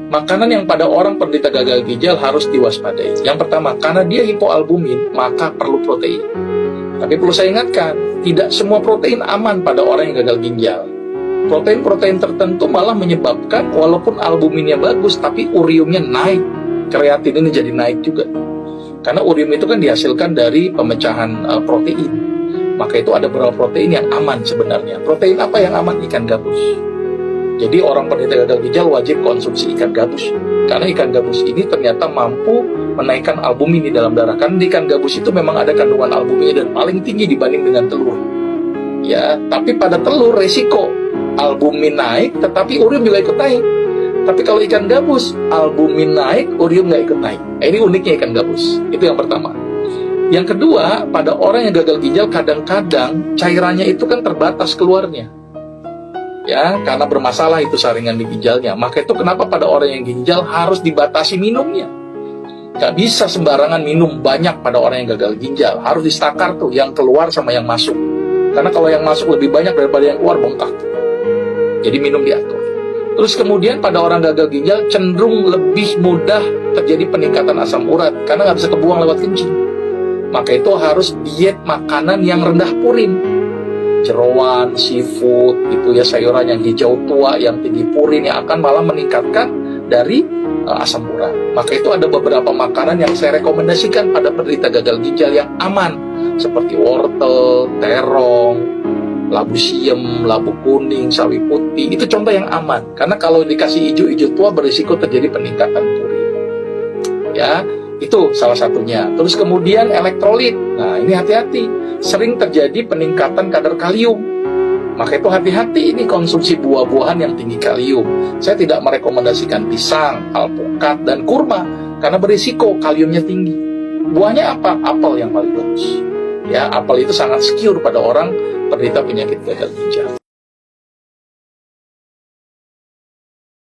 makanan yang pada orang penderita gagal ginjal harus diwaspadai. Yang pertama, karena dia hipoalbumin, maka perlu protein. Tapi perlu saya ingatkan, tidak semua protein aman pada orang yang gagal ginjal. Protein-protein tertentu malah menyebabkan walaupun albuminnya bagus, tapi uriumnya naik. Kreatin ini jadi naik juga. Karena urium itu kan dihasilkan dari pemecahan protein. Maka itu ada beberapa protein yang aman sebenarnya. Protein apa yang aman? Ikan gabus. Jadi orang penderita gagal ginjal wajib konsumsi ikan gabus. Karena ikan gabus ini ternyata mampu menaikkan albumin di dalam darah. Karena di ikan gabus itu memang ada kandungan albuminnya dan paling tinggi dibanding dengan telur. Ya, tapi pada telur resiko albumin naik, tetapi urium juga ikut naik. Tapi kalau ikan gabus, albumin naik, urium nggak ikut naik. Ini uniknya ikan gabus. Itu yang pertama. Yang kedua, pada orang yang gagal ginjal kadang-kadang cairannya itu kan terbatas keluarnya. Ya, karena bermasalah itu saringan di ginjalnya. Maka itu kenapa pada orang yang ginjal harus dibatasi minumnya. Gak bisa sembarangan minum banyak pada orang yang gagal ginjal. Harus distakar tuh, yang keluar sama yang masuk. Karena kalau yang masuk lebih banyak daripada yang keluar, bengkak. Jadi minum diatur. Terus kemudian pada orang gagal ginjal cenderung lebih mudah terjadi peningkatan asam urat. Karena gak bisa kebuang lewat kencing. Maka itu harus diet makanan yang rendah purin. Jeroan, seafood, itu ya sayuran yang hijau tua, yang tinggi purin, yang akan malah meningkatkan dari asam urat. Maka itu ada beberapa makanan yang saya rekomendasikan pada penderita gagal ginjal yang aman, seperti wortel, terong, labu siam, labu kuning, sawi putih. Itu contoh yang aman, karena kalau dikasih hijau-hijau tua berisiko terjadi peningkatan purin. Ya, itu salah satunya. Terus kemudian elektrolit. Nah, ini hati-hati. Sering terjadi peningkatan kadar kalium. Maka itu hati-hati ini konsumsi buah-buahan yang tinggi kalium. Saya tidak merekomendasikan pisang, alpukat, dan kurma karena berisiko kaliumnya tinggi. Buahnya apa? Apel yang paling bagus. Ya, apel itu sangat secure pada orang penderita penyakit gagal ginjal.